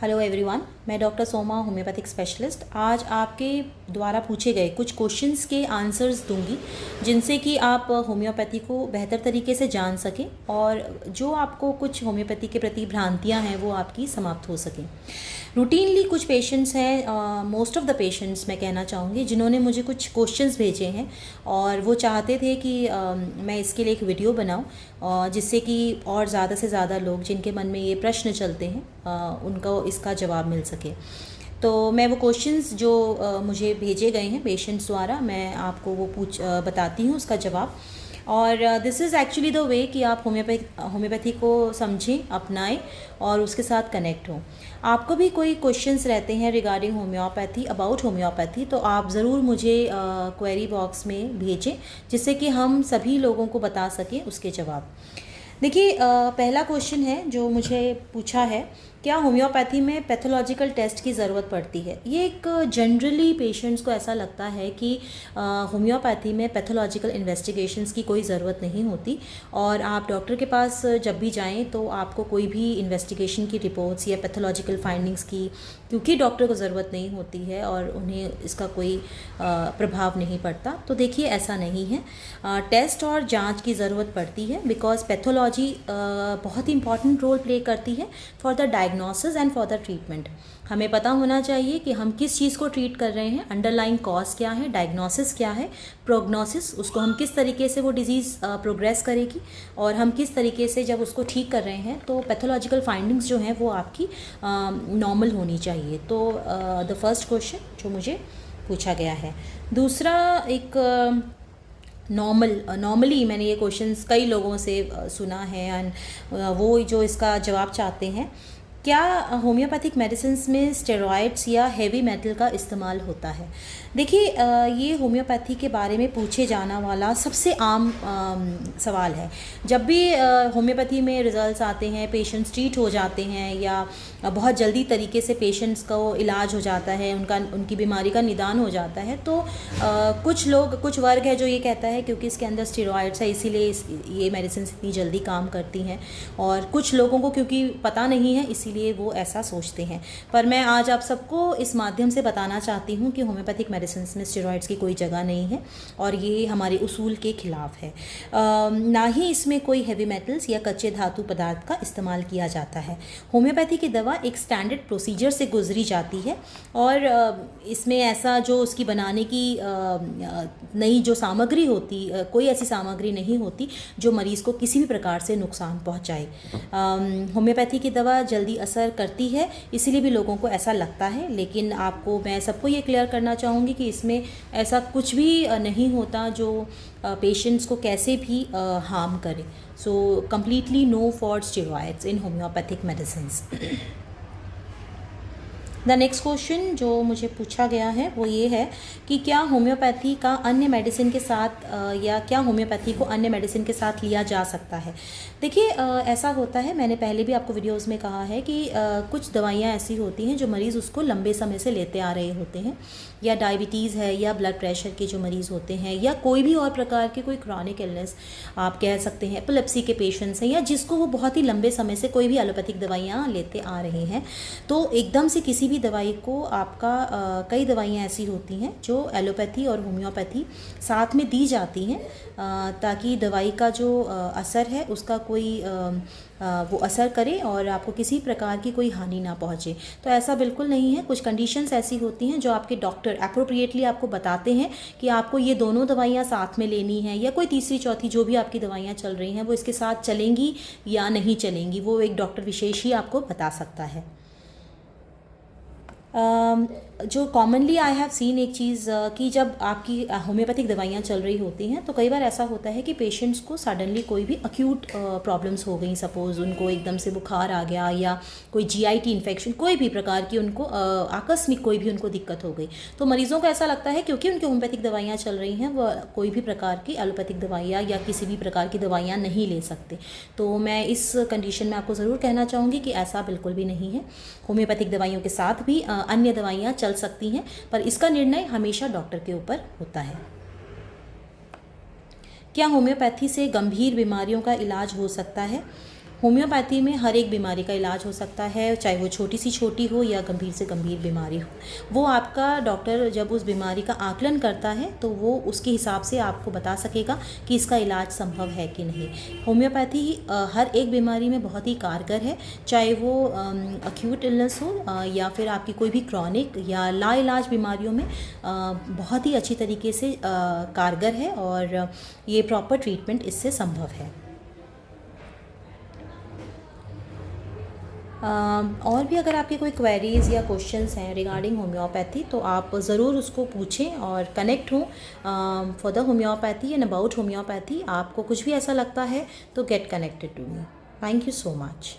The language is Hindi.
हेलो एवरीवन, मैं डॉक्टर सोमा, होम्योपैथिक स्पेशलिस्ट। आज आपके द्वारा पूछे गए कुछ क्वेश्चंस के आंसर्स दूंगी जिनसे कि आप होम्योपैथी को बेहतर तरीके से जान सकें और जो आपको कुछ होम्योपैथी के प्रति भ्रांतियां हैं वो आपकी समाप्त हो सकें। रूटीनली कुछ पेशेंट्स हैं, मोस्ट ऑफ़ द पेशेंट्स मैं कहना चाहूँगी, जिन्होंने मुझे कुछ क्वेश्चंस भेजे हैं और वो चाहते थे कि मैं इसके लिए एक वीडियो बनाऊँ जिससे कि और ज़्यादा से ज़्यादा लोग जिनके मन में ये प्रश्न चलते हैं उनको इसका जवाब मिल सके। तो मैं वो क्वेश्चंस जो मुझे भेजे गए हैं पेशेंट्स द्वारा, मैं आपको वो बताती हूँ उसका जवाब। और this is actually the way कि आप होम्योपैथी को समझें, अपनाएं और उसके साथ कनेक्ट हों। आपको भी कोई क्वेश्चंस रहते हैं रिगार्डिंग होम्योपैथी, अबाउट होम्योपैथी, तो आप ज़रूर मुझे क्वेरी बॉक्स में भेजें जिससे कि हम सभी लोगों को बता सकें उसके जवाब। देखिए, पहला क्वेश्चन है जो मुझे पूछा है, क्या होम्योपैथी में पैथोलॉजिकल टेस्ट की ज़रूरत पड़ती है। ये एक जनरली पेशेंट्स को ऐसा लगता है कि होम्योपैथी में पैथोलॉजिकल इन्वेस्टिगेशंस की कोई ज़रूरत नहीं होती और आप डॉक्टर के पास जब भी जाएं तो आपको कोई भी इन्वेस्टिगेशन की रिपोर्ट्स या पैथोलॉजिकल फाइंडिंग्स की क्योंकि डॉक्टर को ज़रूरत नहीं होती है और उन्हें इसका कोई प्रभाव नहीं पड़ता। तो देखिए, ऐसा नहीं है। टेस्ट और जांच की ज़रूरत पड़ती है बिकॉज पैथोलॉजी बहुत ही इंपॉर्टेंट रोल प्ले करती है for the diagnosis and for the treatment. हमें पता होना चाहिए कि हम किस चीज़ को ट्रीट कर रहे हैं, अंडरलाइंग कॉज क्या है, डायग्नोसिस क्या है, प्रोग्नोसिस, उसको हम किस तरीके से वो डिज़ीज़ प्रोग्रेस करेगी और हम किस तरीके से जब उसको ठीक कर रहे हैं तो पैथोलॉजिकल फाइंडिंग्स जो हैं वो आपकी नॉर्मल होनी चाहिए। तो द फर्स्ट क्वेश्चन जो मुझे पूछा गया है। दूसरा, एक नॉर्मली मैंने ये क्वेश्चंस कई लोगों से सुना है एंड वो जो इसका जवाब चाहते हैं, क्या होम्योपैथिक मेडिसिन में स्टेरॉइड्स या हेवी मेटल का इस्तेमाल होता है। देखिए, ये होम्योपैथी के बारे में पूछे जाना वाला सबसे आम सवाल है। जब भी होम्योपैथी में रिजल्ट्स आते हैं, पेशेंट्स ट्रीट हो जाते हैं या बहुत जल्दी तरीके से पेशेंट्स का इलाज हो जाता है, उनकी बीमारी का निदान हो जाता है, तो कुछ वर्ग है जो ये कहता है क्योंकि इसके अंदर स्टेरॉइड्स है इसीलिए ये मेडिसिन इतनी जल्दी काम करती हैं, और कुछ लोगों को क्योंकि पता नहीं है इसीलिए वो ऐसा सोचते हैं। पर मैं आज आप सबको इस माध्यम से बताना चाहती हूँ कि होम्योपैथिक मेडिसिन में स्टेरॉइड्स की कोई जगह नहीं है और ये हमारे उसूल के खिलाफ है। ना ही इसमें कोई हेवी मेटल्स या कच्चे धातु पदार्थ का इस्तेमाल किया जाता है। होम्योपैथी की दवा एक स्टैंडर्ड प्रोसीजर से गुजरी जाती है और इसमें ऐसा जो उसकी बनाने की नई जो सामग्री होती, कोई ऐसी सामग्री नहीं होती जो मरीज़ को किसी भी प्रकार से नुकसान पहुंचाए। होम्योपैथी की दवा जल्दी असर करती है, इसीलिए भी लोगों को ऐसा लगता है, लेकिन आपको मैं सबको ये क्लियर करना चाहूँगी कि इसमें ऐसा कुछ भी नहीं होता जो पेशेंट्स को कैसे भी हार्म करे। So completely no for steroids in homoeopathic medicines. The next question जो मुझे पूछा गया है वो ये है कि क्या होम्योपैथी का अन्य मेडिसिन के साथ या क्या होम्योपैथी को अन्य मेडिसिन के साथ लिया जा सकता है। देखिए, ऐसा होता है, मैंने पहले भी आपको वीडियोस में कहा है कि कुछ दवाइयाँ ऐसी होती हैं जो मरीज़ उसको लंबे समय से लेते आ रहे होते हैं, या डायबिटीज़ है या ब्लड प्रेशर के जो मरीज़ होते हैं या कोई भी और प्रकार के कोई क्रॉनिक इलनेस आप कह सकते हैं, एपिलेप्सी के पेशेंट्स हैं, या जिसको वो बहुत ही लंबे समय से कोई भी एलोपैथिक दवाइयाँ लेते आ रहे हैं, तो एकदम से किसी भी दवाई को आपका कई दवाइयाँ ऐसी होती हैं जो एलोपैथी और होम्योपैथी साथ में दी जाती हैं ताकि दवाई का जो असर है उसका कोई वो असर करे और आपको किसी प्रकार की कोई हानि ना पहुँचे। तो ऐसा बिल्कुल नहीं है। कुछ कंडीशंस ऐसी होती हैं जो आपके डॉक्टर अप्रोप्रिएटली आपको बताते हैं कि आपको ये दोनों दवाइयाँ साथ में लेनी है या कोई तीसरी चौथी जो भी आपकी दवाइयाँ चल रही हैं वो इसके साथ चलेंगी या नहीं चलेंगी, वो एक डॉक्टर विशेष ही आपको बता सकता है। जो कॉमनली आई हैव सीन एक चीज़ कि जब आपकी होम्योपैथिक दवाइयाँ चल रही होती हैं तो कई बार ऐसा होता है कि पेशेंट्स को सडनली कोई भी अक्यूट प्रॉब्लम्स हो गई, सपोज़ उनको एकदम से बुखार आ गया या कोई जीआईटी इन्फेक्शन, कोई भी प्रकार की उनको आकस्मिक कोई भी उनको दिक्कत हो गई, तो मरीज़ों को ऐसा लगता है क्योंकि उनकी होम्योपैथिक दवाइयाँ चल रही हैं वह कोई भी प्रकार की एलोपैथिक दवाइयाँ या किसी भी प्रकार की दवाइयाँ नहीं ले सकते। तो मैं इस कंडीशन में आपको ज़रूर कहना चाहूँगी कि ऐसा बिल्कुल भी नहीं है। होम्योपैथिक दवाइयों के साथ भी अन्य दवाइयाँ चल सकती हैं, पर इसका निर्णय हमेशा डॉक्टर के ऊपर होता है। क्या होम्योपैथी से गंभीर बीमारियों का इलाज हो सकता है। होम्योपैथी में हर एक बीमारी का इलाज हो सकता है, चाहे वो छोटी सी छोटी हो या गंभीर से गंभीर बीमारी हो। वो आपका डॉक्टर जब उस बीमारी का आकलन करता है तो वो उसके हिसाब से आपको बता सकेगा कि इसका इलाज संभव है कि नहीं। होम्योपैथी हर एक बीमारी में बहुत ही कारगर है, चाहे वो अक्यूट इलनेस हो या फिर आपकी कोई भी क्रॉनिक या लाइलाज बीमारियों में बहुत ही अच्छी तरीके से कारगर है और ये प्रॉपर ट्रीटमेंट इससे संभव है। और भी अगर आपके कोई क्वेरीज़ या क्वेश्चंस हैं रिगार्डिंग होम्योपैथी तो आप ज़रूर उसको पूछें और कनेक्ट हों for the homeopathy and about homeopathy. आपको कुछ भी ऐसा लगता है तो get connected to me. Thank you so much.